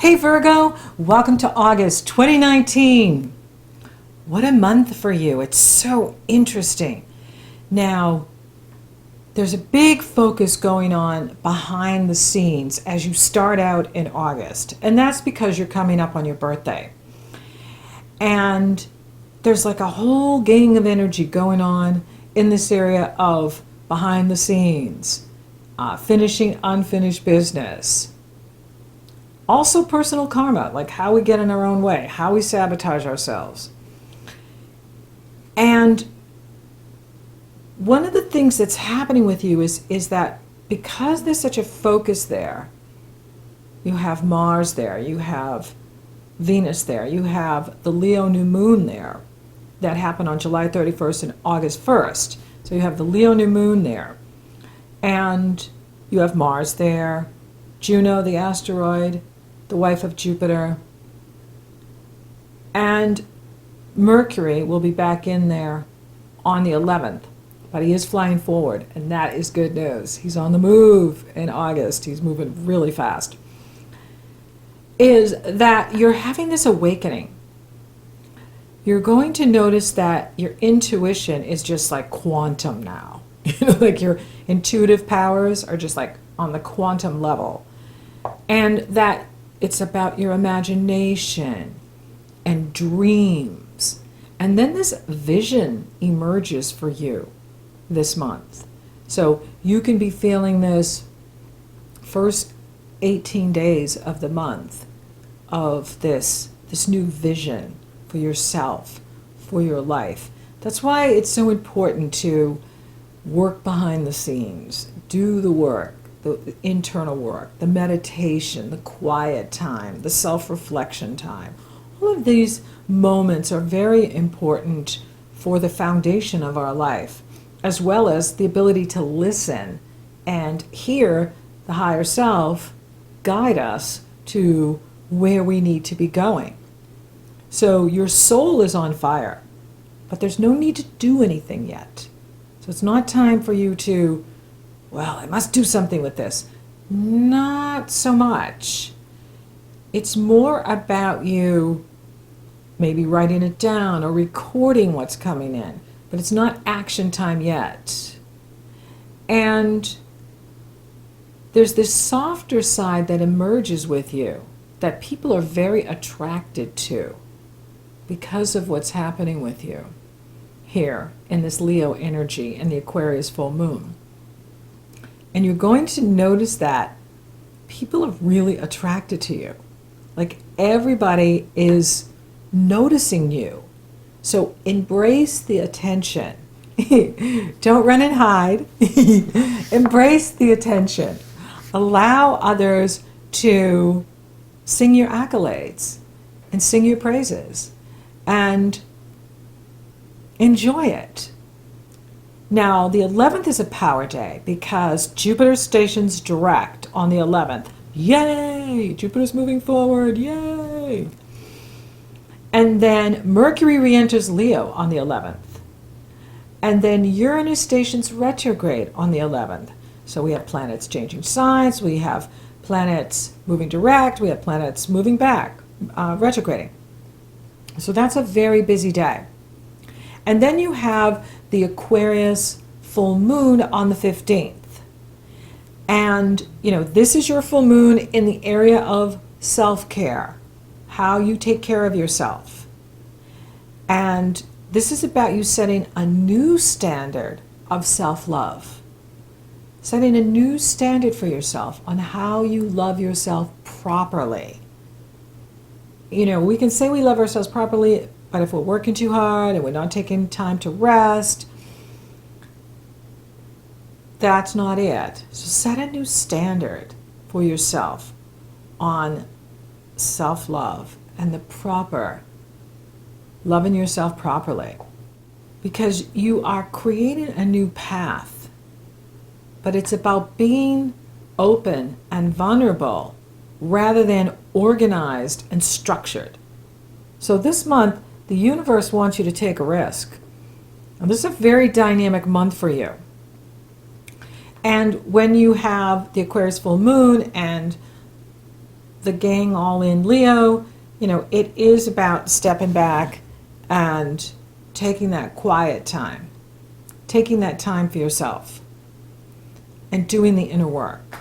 Hey Virgo, welcome to August 2019. What a month for you. It's so interesting. Now, there's a big focus going on behind the scenes as you start out in August, and that's because you're coming up on your birthday. And there's like a whole gang of energy going on in this area of behind the scenes, finishing unfinished business. Also personal karma, like how we get in our own way, how we sabotage ourselves. And one of the things that's happening with you is that because there's such a focus there, you have Mars there, you have Venus there, you have the Leo new moon there that happened on July 31st and August 1st. So you have the Leo new moon there. And you have Mars there, Juno, the asteroid, the wife of Jupiter. And Mercury will be back in there on the 11th. But he is flying forward, and that is good news. He's on the move in August. He's moving really fast. Is that you're having this awakening. You're going to notice that your intuition is just like quantum now. Like your intuitive powers are just like on the quantum level. And that it's about your imagination and dreams. And then this vision emerges for you this month. So you can be feeling this first 18 days of the month of this new vision for yourself, for your life. That's why it's so important to work behind the scenes, do the work, the internal work, the meditation, the quiet time, the self-reflection time. All of these moments are very important for the foundation of our life, as well as the ability to listen and hear the higher self guide us to where we need to be going. So your soul is on fire, but there's no need to do anything yet. So it's not time for you to, well, I must do something with this. Not so much. It's more about you maybe writing it down or recording what's coming in, but it's not action time yet. And there's this softer side that emerges with you that people are very attracted to because of what's happening with you here in this Leo energy and the Aquarius full moon. And you're going to notice that people are really attracted to you. Like everybody is noticing you. So embrace the attention. Don't run and hide. Embrace the attention. Allow others to sing your accolades and sing your praises and enjoy it. Now, the 11th is a power day because Jupiter stations direct on the 11th. Yay! Jupiter's moving forward. Yay! And then Mercury re-enters Leo on the 11th. And then Uranus stations retrograde on the 11th. So we have planets changing signs, we have planets moving direct, we have planets moving back, retrograding. So that's a very busy day. And then you have the Aquarius full moon on the 15th. And, this is your full moon in the area of self-care, how you take care of yourself. And this is about you setting a new standard of self-love, setting a new standard for yourself on how you love yourself properly. We can say we love ourselves properly, but if we're working too hard and we're not taking time to rest, that's not it. So set a new standard for yourself on self-love and the proper loving yourself properly, because you are creating a new path, but it's about being open and vulnerable rather than organized and structured. So this month, the universe wants you to take a risk. And this is a very dynamic month for you. And when you have the Aquarius full moon and the gang all in Leo, it is about stepping back and taking that quiet time, taking that time for yourself and doing the inner work,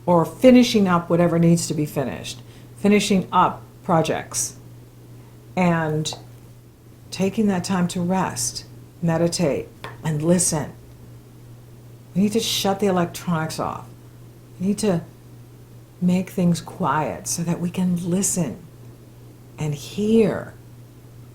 or finishing up whatever needs to be finished, finishing up projects, and taking that time to rest, meditate, and listen. We need to shut the electronics off. We need to make things quiet so that we can listen and hear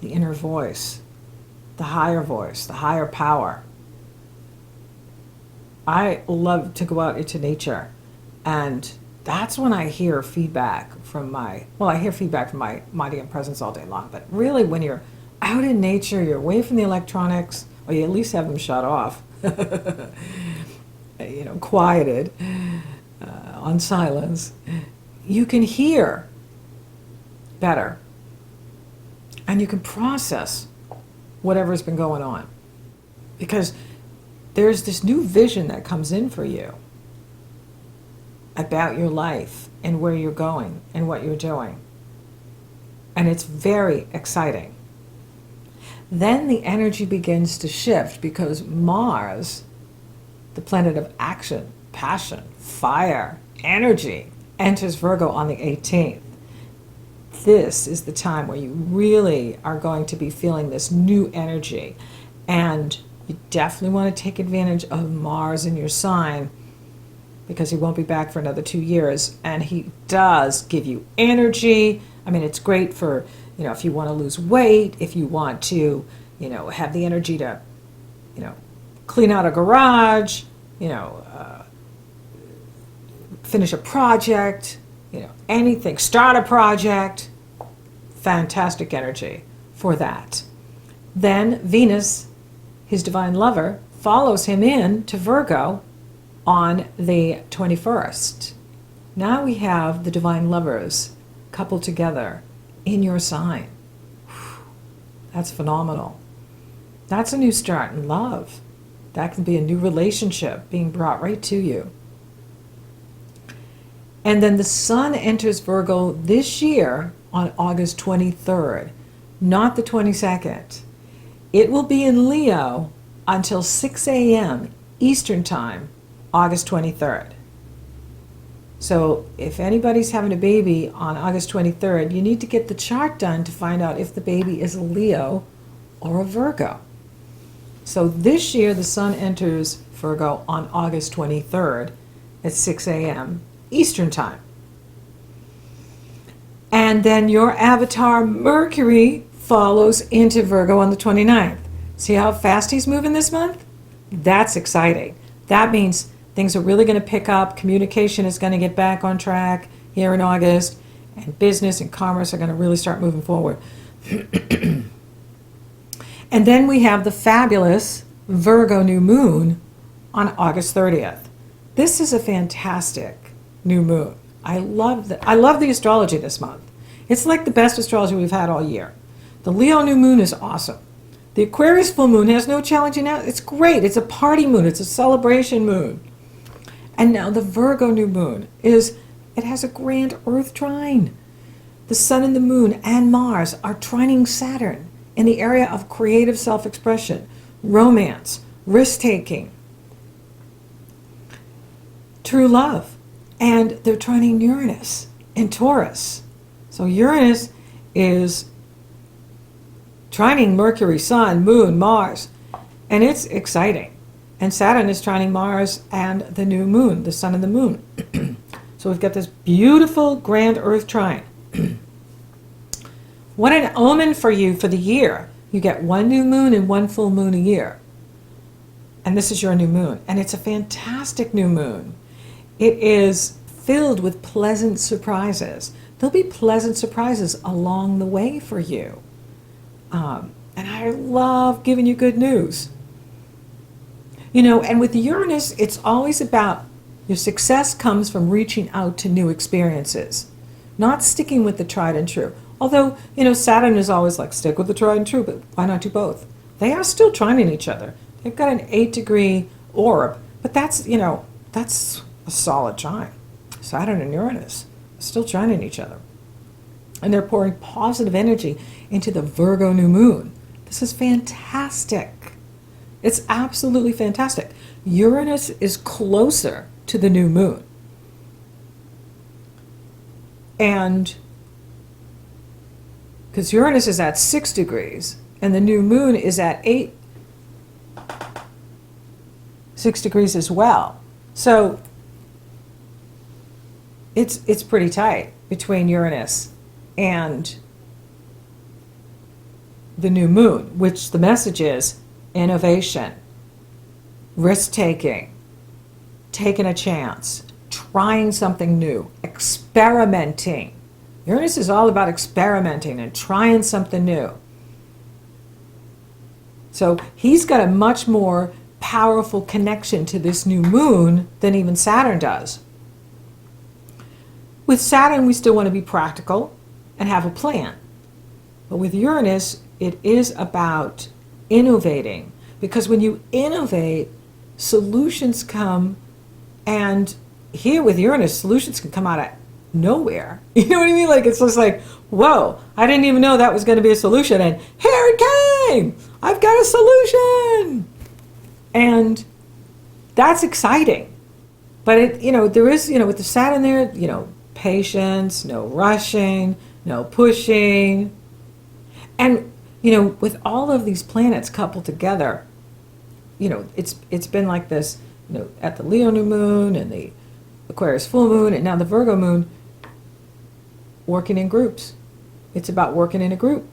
the inner voice, the higher power. I love to go out into nature, and that's when I hear feedback from I hear feedback from my Mighty and Presence all day long, but really when you're out in nature, you're away from the electronics, or you at least have them shut off, quieted, on silence, you can hear better, and you can process whatever's been going on, because there's this new vision that comes in for you about your life and where you're going and what you're doing, and it's very exciting. Then the energy begins to shift, because Mars, the planet of action, passion, fire, energy, enters Virgo on the 18th. This is the time where you really are going to be feeling this new energy, and you definitely want to take advantage of Mars in your sign, because he won't be back for another 2 years, and he does give you energy. I mean, it's great for, if you want to lose weight, if you want to, have the energy to, clean out a garage, finish a project, anything, start a project. Fantastic energy for that. Then Venus, his divine lover, follows him in to Virgo on the 21st. Now we have the divine lovers coupled together in your sign. That's phenomenal. That's a new start in love. That can be a new relationship being brought right to you. And then the sun enters Virgo this year on August 23rd, not the 22nd. It will be in Leo until 6 a.m. Eastern Time, August 23rd. So if anybody's having a baby on August 23rd, you need to get the chart done to find out if the baby is a Leo or a Virgo. So this year the sun enters Virgo on August 23rd at 6 a.m. Eastern Time. And then your avatar Mercury follows into Virgo on the 29th. See how fast he's moving this month? That's exciting. That means things are really going to pick up. Communication is going to get back on track here in August, and business and commerce are going to really start moving forward. And then we have the fabulous Virgo new moon on August 30th. This is a fantastic new moon. I love the astrology this month. It's like the best astrology we've had all year. The Leo new moon is awesome. The Aquarius full moon has no challenging out. It's great. It's a party moon. It's a celebration moon. And now the Virgo new moon it has a grand Earth trine. The sun and the moon and Mars are trining Saturn in the area of creative self-expression, romance, risk-taking, true love. And they're trining Uranus in Taurus. So Uranus is trining Mercury, Sun, Moon, Mars, and it's exciting. And Saturn is trining Mars and the new moon, the sun and the moon. So we've got this beautiful grand Earth trine. What an omen for you for the year. You get one new moon and one full moon a year. And this is your new moon. And it's a fantastic new moon. It is filled with pleasant surprises. There'll be pleasant surprises along the way for you. And I love giving you good news. And with Uranus, it's always about your success comes from reaching out to new experiences, not sticking with the tried and true. Although, Saturn is always like, stick with the tried and true, but why not do both? They are still trining each other. They've got an 8-degree orb, but that's a solid trine. Saturn and Uranus. still joining each other. And they're pouring positive energy into the Virgo new moon. This is fantastic. It's absolutely fantastic. Uranus is closer to the new moon. And because Uranus is at 6 degrees and the new moon is at 6 degrees as well. So it's pretty tight between Uranus and the new moon, which the message is innovation, risk-taking, taking a chance, trying something new, experimenting. Uranus is all about experimenting and trying something new. So he's got a much more powerful connection to this new moon than even Saturn does. With Saturn, we still want to be practical and have a plan. But with Uranus, it is about innovating. Because when you innovate, solutions come, and here with Uranus, solutions can come out of nowhere. You know what I mean? Like, it's just like, whoa, I didn't even know that was going to be a solution, and here it came! I've got a solution! And that's exciting. But it, there is, with the Saturn there, patience, no rushing, no pushing. And, with all of these planets coupled together, it's been like this, at the Leo new moon and the Aquarius full moon and now the Virgo moon, working in groups. It's about working in a group.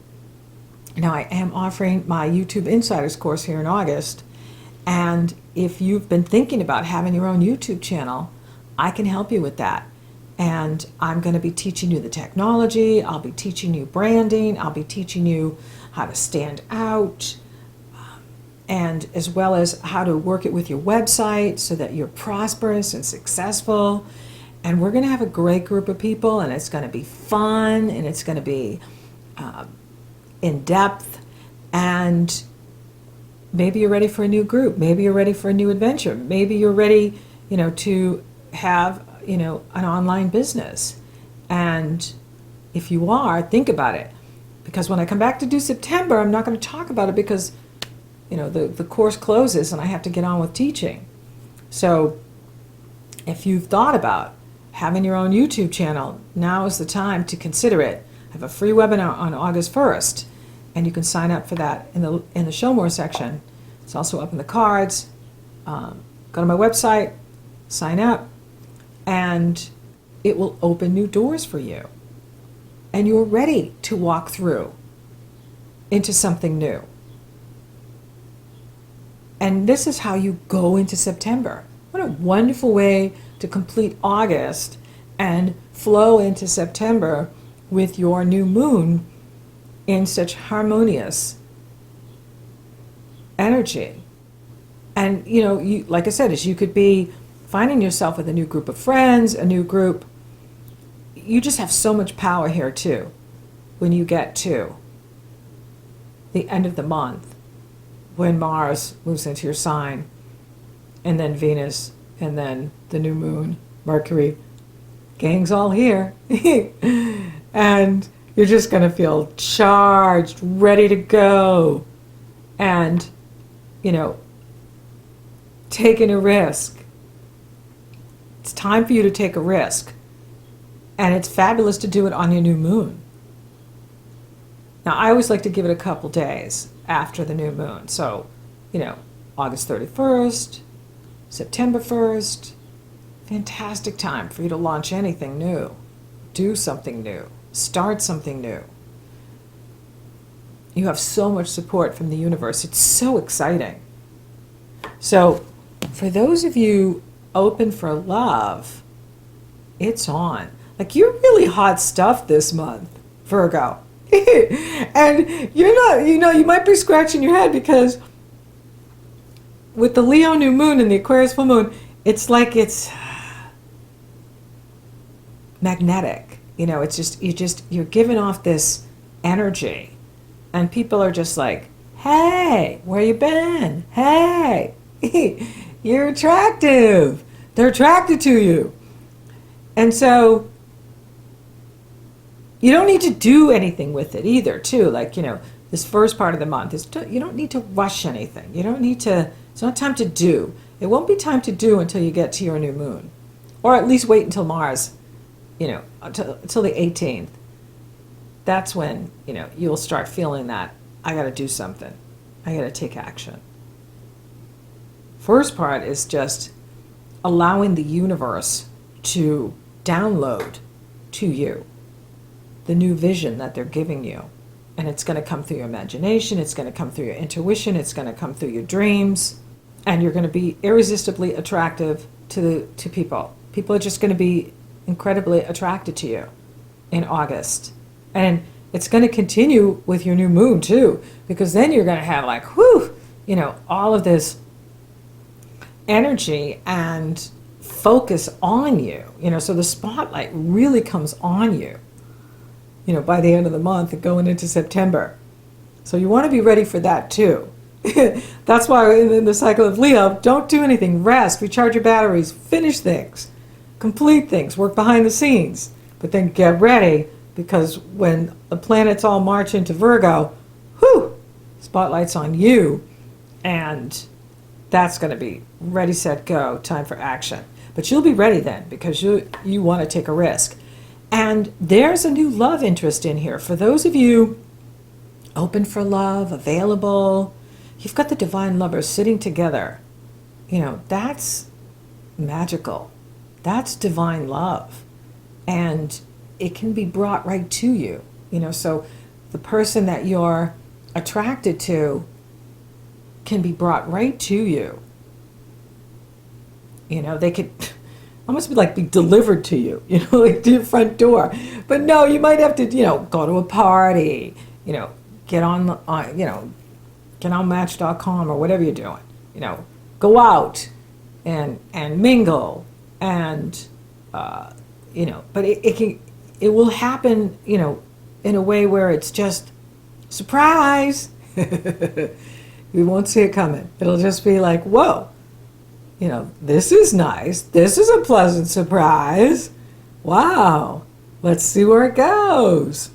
Now, I am offering my YouTube Insiders course here in August. And if you've been thinking about having your own YouTube channel, I can help you with that. And I'm going to be teaching you the technology. I'll be teaching you branding. I'll be teaching you how to stand out, and as well as how to work it with your website so that you're prosperous and successful. And we're going to have a great group of people, and it's going to be fun, and it's going to be in depth. And maybe you're ready for a new group. Maybe you're ready for a new adventure. Maybe you're ready, to have, an online business. And if you are, think about it. Because when I come back to do September, I'm not going to talk about it because, the course closes and I have to get on with teaching. So if you've thought about having your own YouTube channel, now is the time to consider it. I have a free webinar on August 1st, and you can sign up for that in the Show More section. It's also up in the cards. Go to my website, sign up, and it will open new doors for you. And you're ready to walk through into something new. And this is how you go into September. What a wonderful way to complete August and flow into September with your new moon in such harmonious energy. And, like I said, as you could be finding yourself with a new group of friends, a new group. You just have so much power here, too, when you get to the end of the month, when Mars moves into your sign, and then Venus, and then the new moon, Mercury. Gang's all here. And you're just going to feel charged, ready to go, and, taking a risk. It's time for you to take a risk. And it's fabulous to do it on your new moon. Now, I always like to give it a couple days after the new moon. So, August 31st, September 1st, fantastic time for you to launch anything new, do something new, start something new. You have so much support from the universe. It's so exciting. So, for those of you open for love, it's on. Like, you're really hot stuff this month, Virgo. And you're not, you might be scratching your head because with the Leo new moon and the Aquarius full moon, it's like it's magnetic. It's just, you're giving off this energy. And people are just like, hey, where you been? Hey, you're attractive. They're attracted to you. And so You don't need to do anything with it either, too. Like, this first part of the month, you don't need to rush anything. You don't need to, it's not time to do. It won't be time to do until you get to your new moon. Or at least wait until Mars, until the 18th. That's when, you'll start feeling that, I got to do something. I got to take action. First part is just allowing the universe to download to you the new vision that they're giving you. And it's going to come through your imagination, it's going to come through your intuition, it's going to come through your dreams, and you're going to be irresistibly attractive to people. People are just going to be incredibly attracted to you in August. And it's going to continue with your new moon too, because then you're going to have like, all of this energy and focus on you, so the spotlight really comes on you, by the end of the month and going into September. So you want to be ready for that too. That's why in the cycle of Leo, don't do anything. Rest, recharge your batteries, finish things, complete things, work behind the scenes. But then get ready, because when the planets all march into Virgo, spotlight's on you, and that's going to be ready, set, go, time for action. But you'll be ready then, because you want to take a risk. And there's a new love interest in here. For those of you open for love, available, you've got the divine lovers sitting together. That's magical. That's divine love. And it can be brought right to you. So the person that you're attracted to can be brought right to you. They could almost be delivered to you, like to your front door. But no, you might have to, go to a party, get on Match.com or whatever you're doing, go out and mingle and, but it will happen, in a way where it's just surprise. You won't see it coming. It'll just be like, whoa. This is nice. This is a pleasant surprise. Wow. Let's see where it goes.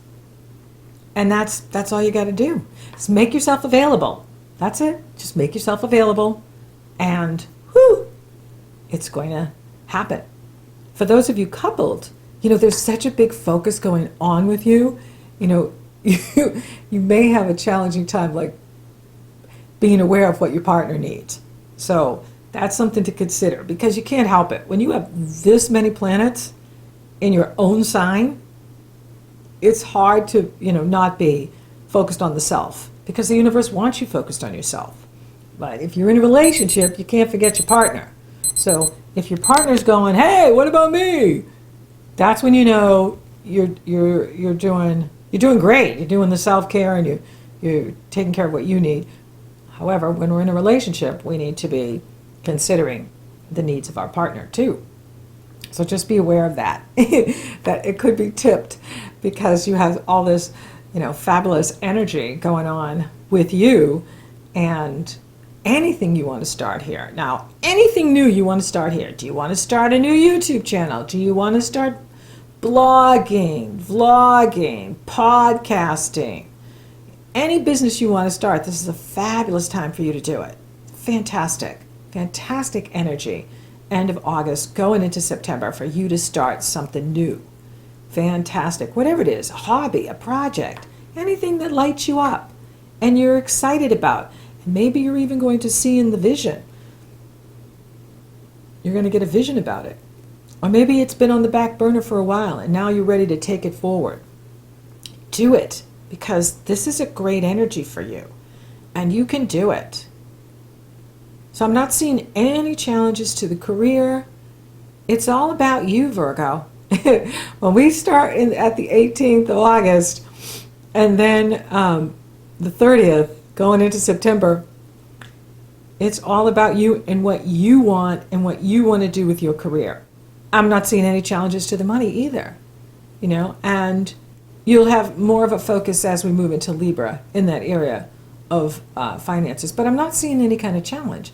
And that's all you got to do. Just make yourself available. That's it. Just make yourself available. And it's going to happen. For those of you coupled, there's such a big focus going on with you. You may have a challenging time being aware of what your partner needs. So that's something to consider, because you can't help it. When you have this many planets in your own sign, it's hard to, not be focused on the self, because the universe wants you focused on yourself. But if you're in a relationship, you can't forget your partner. So if your partner's going, hey, what about me? That's when you're doing great. You're doing the self-care and you're taking care of what you need. However, when we're in a relationship, we need to be considering the needs of our partner too. So just be aware of that, that it could be tipped, because you have all this, fabulous energy going on with you, and anything you want to start here. Now, anything new you want to start here. Do you want to start a new YouTube channel? Do you want to start blogging, vlogging, podcasting? Any business you want to start, this is a fabulous time for you to do it. Fantastic energy. End of August, going into September, for you to start something new. Fantastic. Whatever it is, a hobby, a project, anything that lights you up and you're excited about. And maybe you're even going to see in the vision. You're going to get a vision about it. Or maybe it's been on the back burner for a while and now you're ready to take it forward. Do it, because this is a great energy for you and you can do it. So I'm not seeing any challenges to the career. It's all about you, Virgo. When we start at the 18th of August and then the 30th, going into September, it's all about you and what you want and what you want to do with your career. I'm not seeing any challenges to the money either, and you'll have more of a focus as we move into Libra in that area of finances, but I'm not seeing any kind of challenge.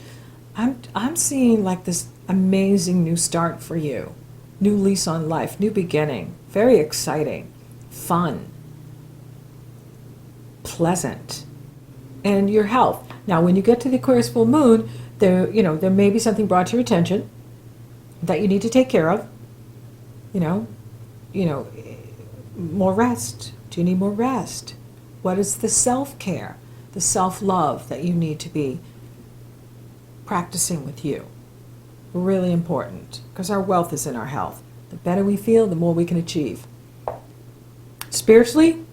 I'm seeing like this amazing new start for you, new lease on life, new beginning, very exciting, fun, pleasant, and your health. Now, when you get to the Aquarius full moon, there may be something brought to your attention that you need to take care of. More rest. Do you need more rest? What is the self-care, the self-love that you need to be practicing with you? Really important, because our wealth is in our health. The better we feel, the more we can achieve. Spiritually,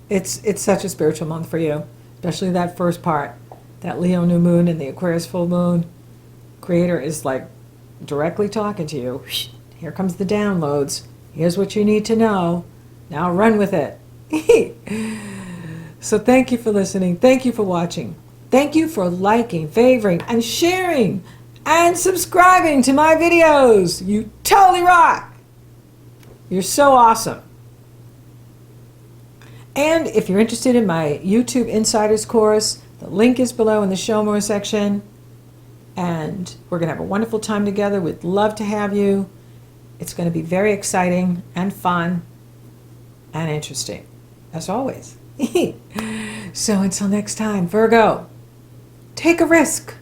it's such a spiritual month for you, especially that first part, that Leo new moon and the Aquarius full moon. Creator is like directly talking to you. Here comes the downloads. Here's what you need to know. Now run with it. So thank you for listening. Thank you for watching. Thank you for liking, favoring, and sharing, and subscribing to my videos. You totally rock. You're so awesome. And if you're interested in my YouTube Insiders course, the link is below in the Show More section. And we're going to have a wonderful time together. We'd love to have you. It's going to be very exciting and fun and interesting, as always. So until next time, Virgo, take a risk.